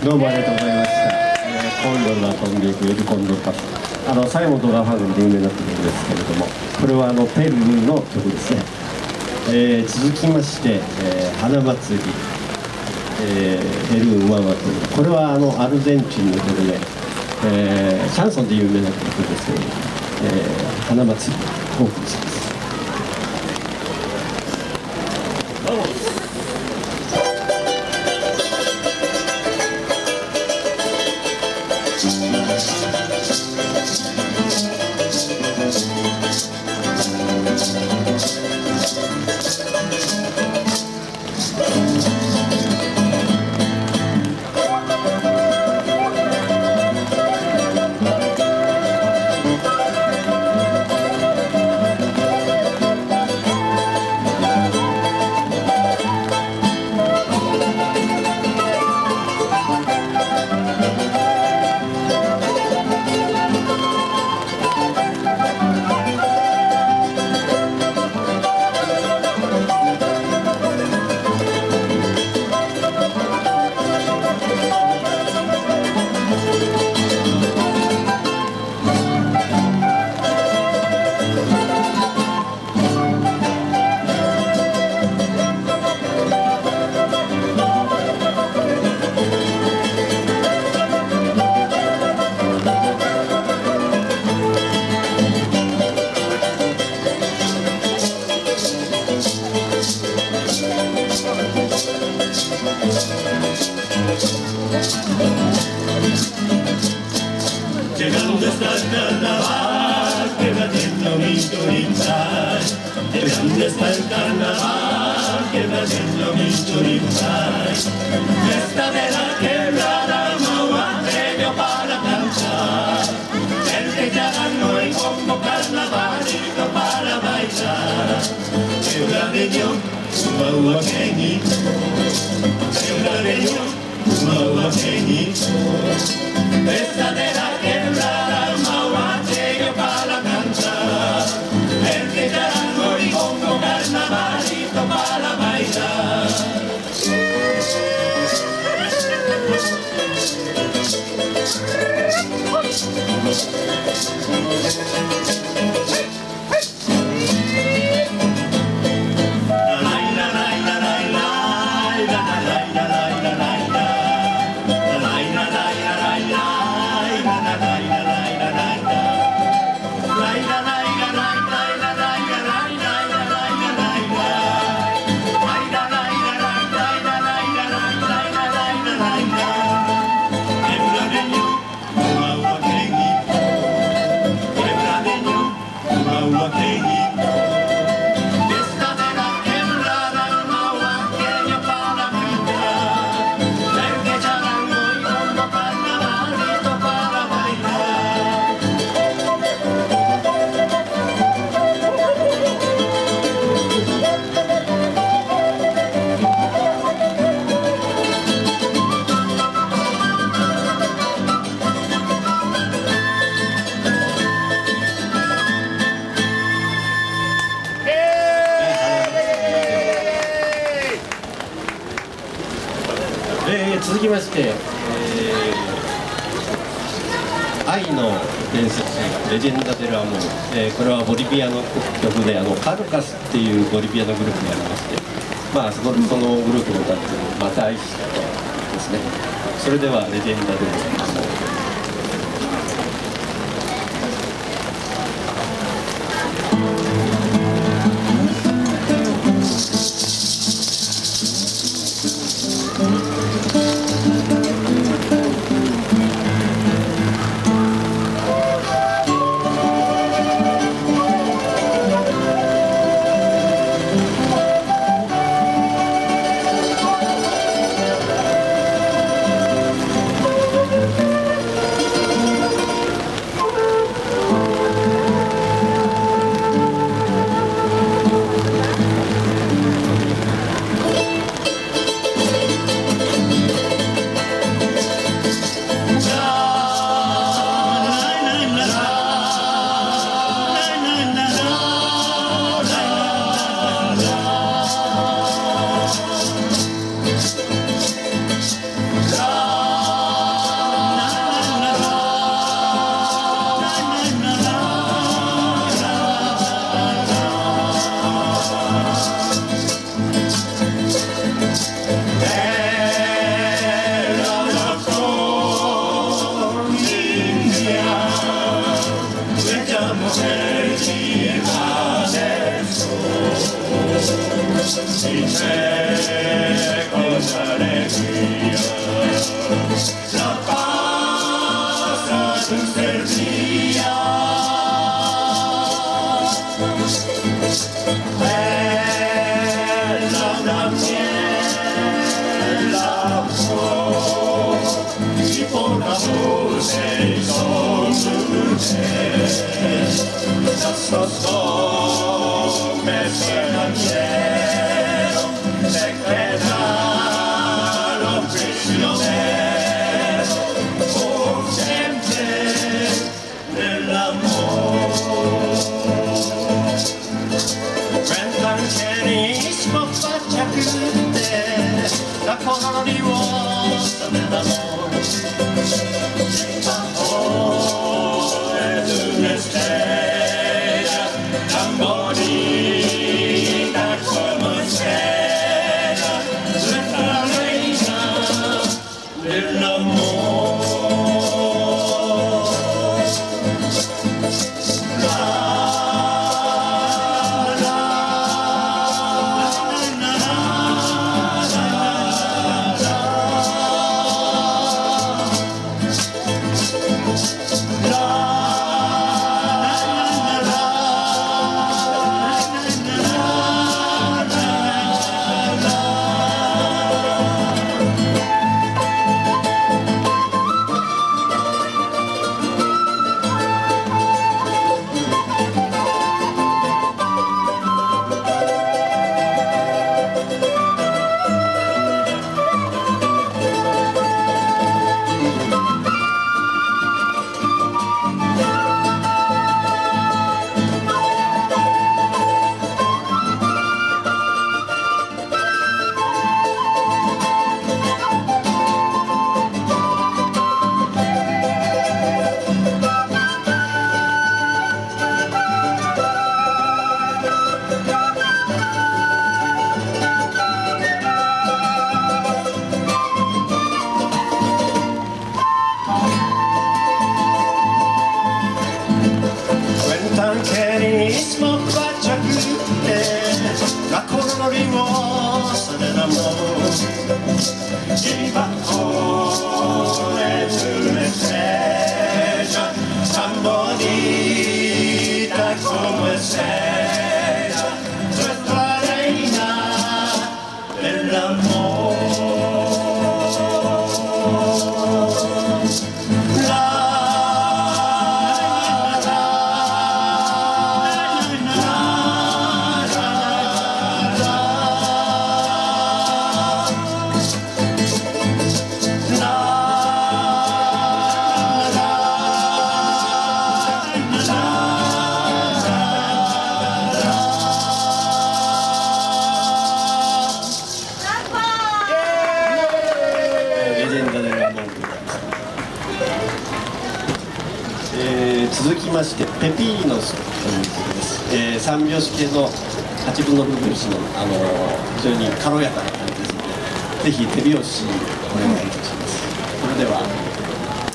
どうもありがとうございました。コンドルが飛んでいくエルコンドルパス。最後ドラファンで有名になった曲ですけれども、これはペルーの曲ですね。続きまして、花祭り、ペルー馬祭り。これはアルゼンチンの曲で、シャンソンで有名な曲ですけれども、花祭りをお送りします。Llegando hasta el carnaval, que va haciendo mi choripán. Llegando hasta el carnaval, que va haciendo mi choripán. Fiesta de la quebrada, mauateño para cantar. El que ya ganó y como carnavalito para bailar. Quebradeño, mauateñito. Quebradeño, mauateñito. Fiesta de la quebrada, mauateño para cantar. El que ya ganó y como carnavalito para bailar.続きまして、愛の伝説レジェンダ・デル・アモー、これはボリビアの曲でカルカスっていうボリビアのグループがありまして、そのグループの歌っていうのをまた愛したですね。それではレジェンダ・デル・アモー。してこじゃれるよラパーサルセリアBella miela y por la voce me suenan cielo se quedaron prisioneros por siempre del amor cuentan que mismo facciacute la coloriosa dell'amor es una estrella tan bonita como estrella, nuestra reina del amor. La, la, la, la, la, Cuentan que el mismo facciacute la coloriosa dell'amor il battore di un'estrella tan bonita come estrella nuestra reina dell'amor続きましてペピーノスという曲です、3拍子系の8分の6拍子の、非常に軽やかな感じですのでぜひ手拍子お願いいたします。それでは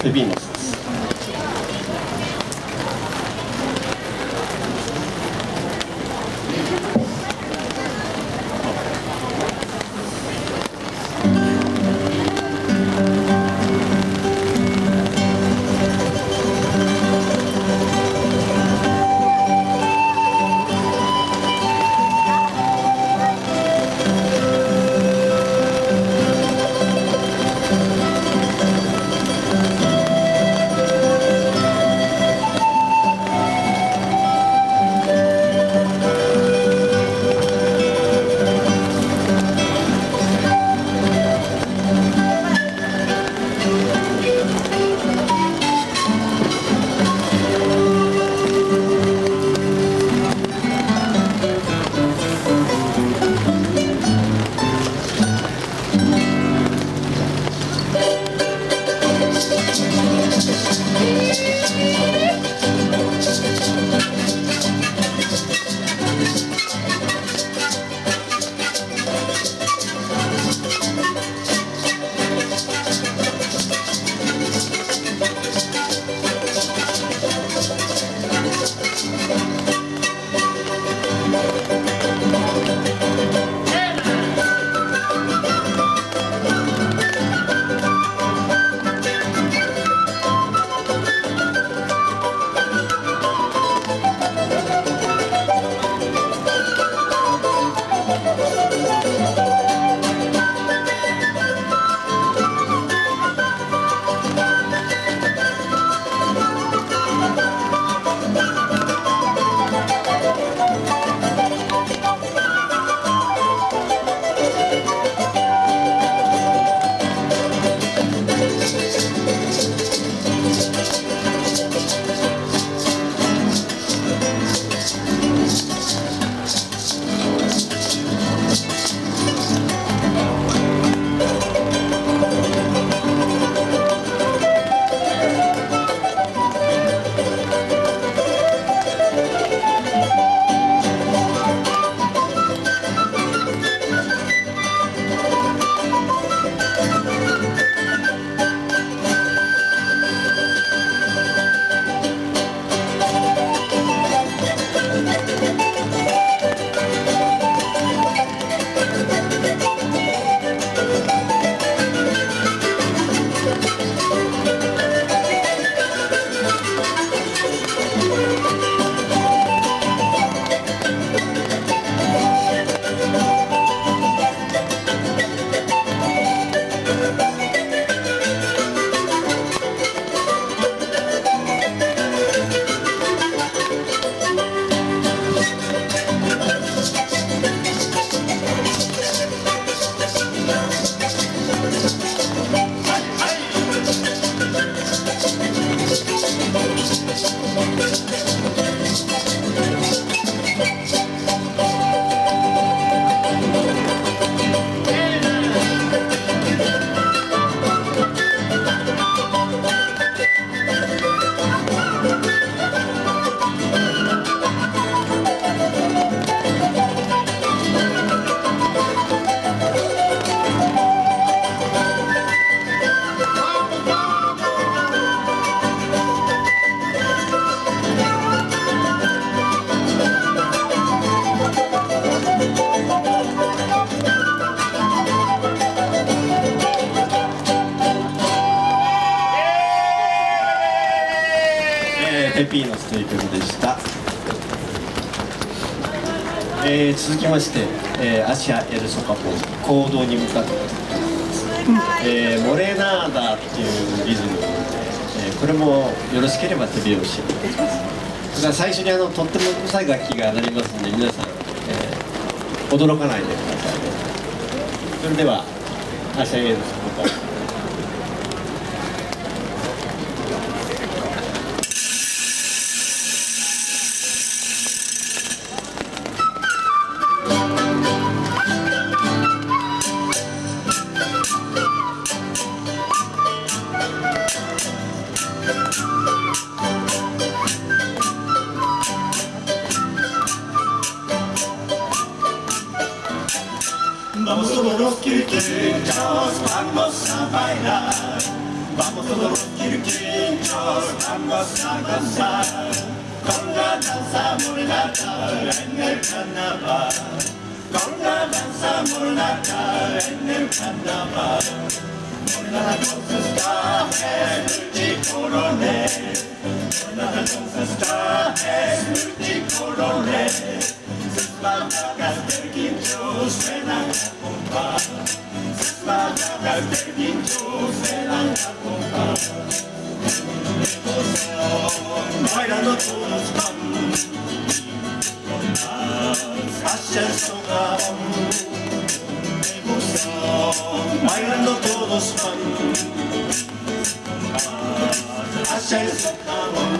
ペピーノスです。続きまして、アシア・エル・ソカポン行動に向かって、モレナーダっていうリズム、これもよろしければ手拍子それから最初にとってもうるさい楽器が鳴りますので皆さん、驚かないでくださいね。それではアシア・エル・ソカポンVamos todos los quirquinchos, vamos a bailar. Vamos todos los quirquinchos, vamos a gozar. Con la danza mulata en el carnaval. Con la danza mulata en el carnaval. Mulata con sus trajes multicolores. Mulata con sus trajes multicolores. Sus palabras del quincho suenan a compás. Sus palabras del quincho suenan a compás. Bailando todos van con más hacia el socavón. Bailando todos van con más hacia el socavón.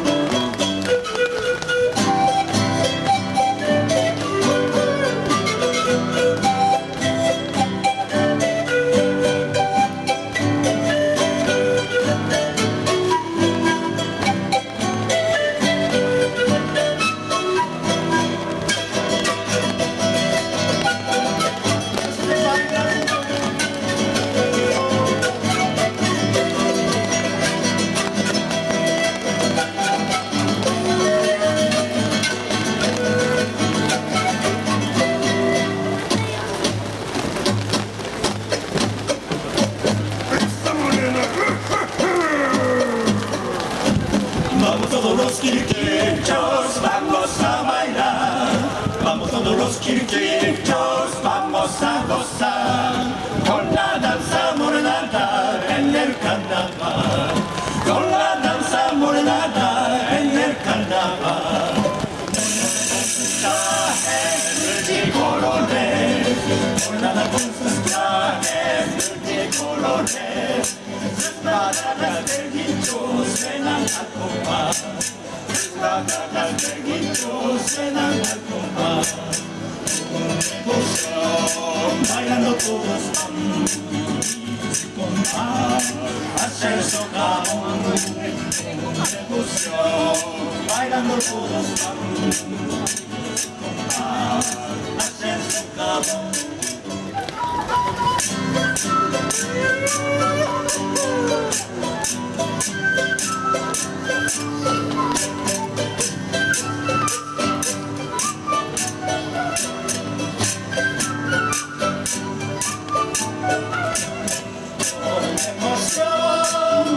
Vamos todos los quirquinchos, vamos a bailar. Vamos todos los quirquinchos, vamos a gozar. Con la danza morenada en el carnaval. Con la danza morenada en el carnaval. Multicolores, morenada con sus trajes multicolores. Sus palabras del guincho suenan al compás. Sus palabras del guincho suenan al compás. Con emoción, bailando todos van con más hacia el socavón. Con emoción, bailando todos van con más hacia el socavón.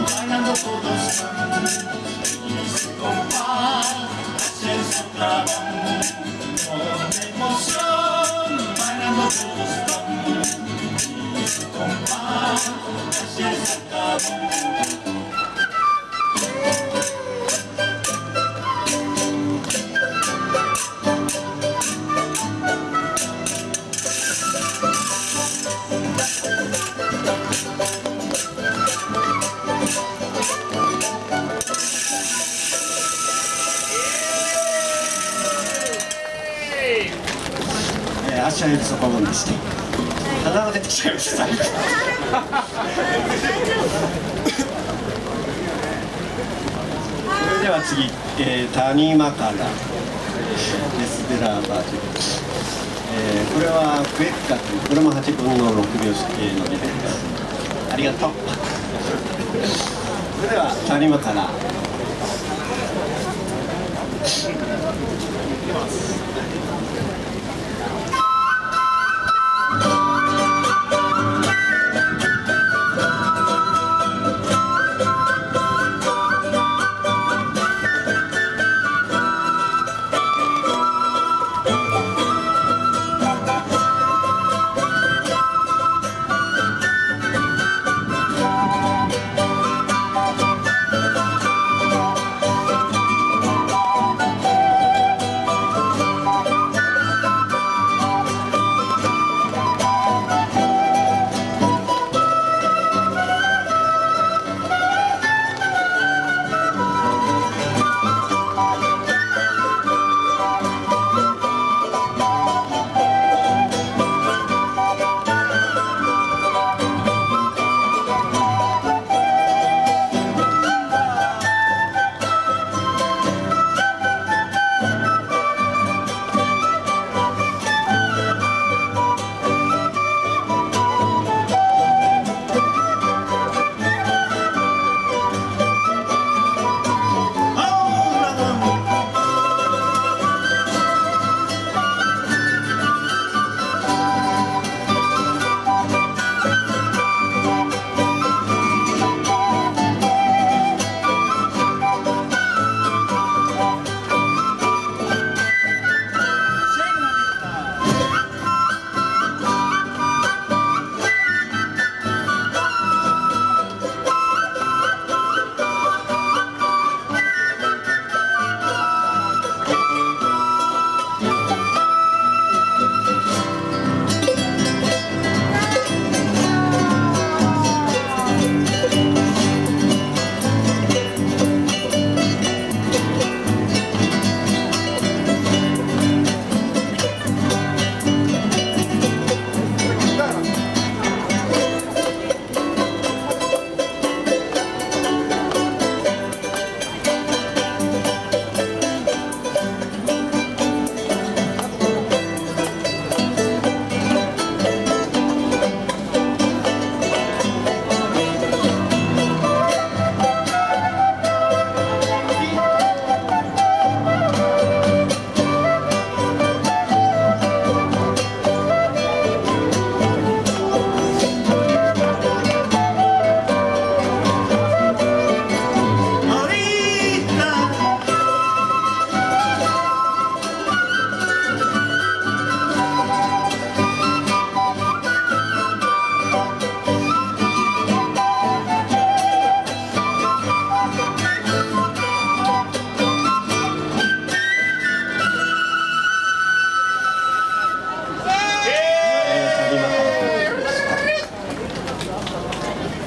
Bailando todos y su compás hacia el socavón. Con emoción, bailando todos y su compás hacia el socavón.アシア・エル・ソカポンでして鼻が出てきちゃいましたそれでは次、谷間からデスデラーバージョン、これはクエッカというこれも8分の6拍子のリズムです。ありがとうそれでは谷間からいきます。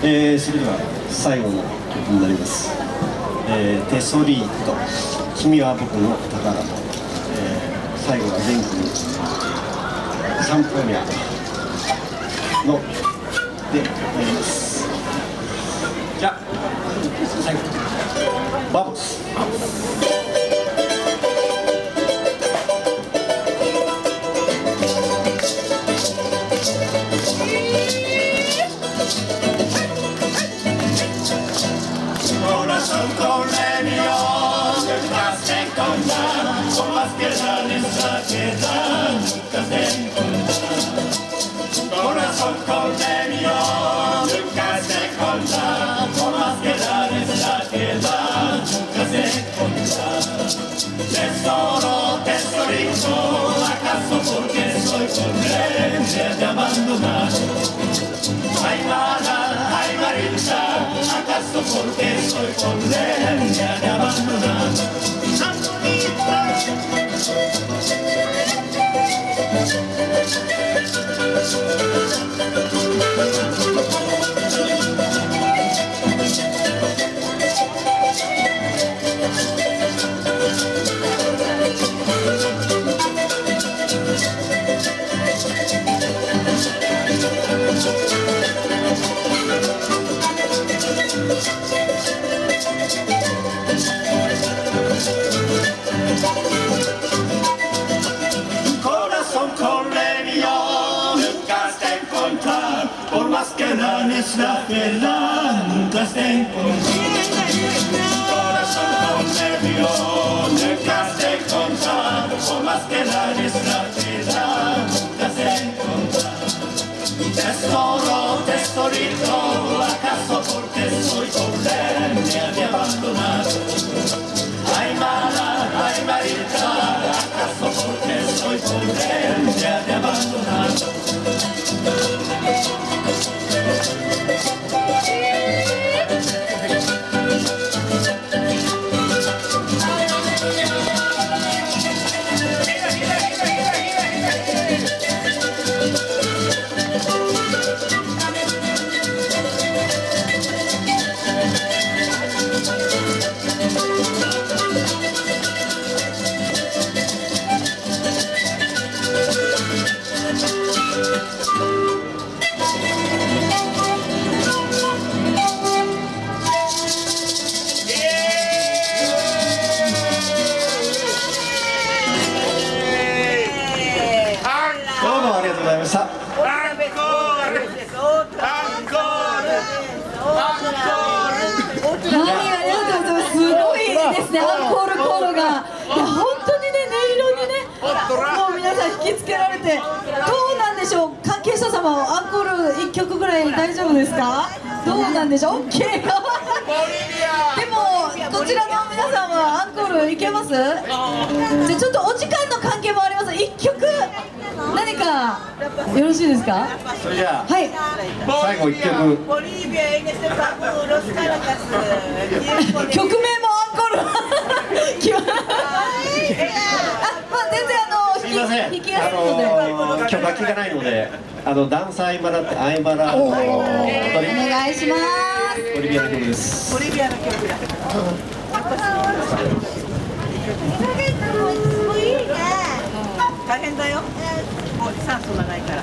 それでは最後の曲になります。テソリート、君は僕の宝と、最後は元気にシャンポーニャのでなります。じゃあ最後バボス。Corazón con leño, nunca se encuentra, por más que la necesidad que da, nunca se encuentra. Corazón con leño, nunca se encuentra, por más que la necesidad que da, nunca se encuentra. Tesoro, tesorito, ¿acaso porque soy corriente de abandonado? Ay, Marita, ¿acaso porque soy corriente de abandonado? Por más que la necesidad que da, nunca se encuentra. Corazón con medio, nunca se encuentra. Por más que la necesidad que da, nunca se encuentra. Tesoro, tesorito, ¿acaso porque soy corriente de abandonado? Ay, Marita, ¿acaso porque soy corriente de abandonado?引きつけられて、どうなんでしょう、関係者様はアンコール1曲ぐらい大丈夫ですか？どうなんでしょう。 OK でもこちらの皆さんはアンコールいけます？じゃあちょっとお時間の関係もあります。1曲何かよろしいですか？それじゃあ、はい、最後1曲。曲名もアンコール全然すいません、弾きやすいので曲が聴かないので、ダンスアイマラってアイマラ踊りお願いします。ボリビアの曲です。ボリビアの曲だ。大変だよ。もう酸素がないから。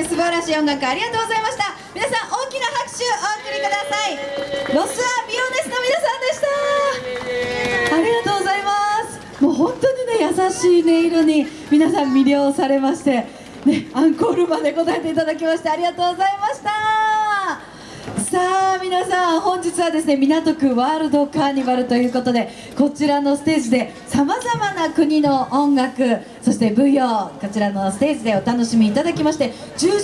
して素晴らしい音楽ありがとうございました。皆さん大きな拍手お送りください。ロスアビオネスの皆さんでした。ありがとうございます。もう本当にね優しい音色に皆さん魅了されまして、ね、アンコールまで答えていただきましてありがとうございました。さあ皆さん本日はですね港区ワールドカーニバルということでこちらのステージでさまざまな国の音楽そして舞踊こちらのステージでお楽しみいただきまして10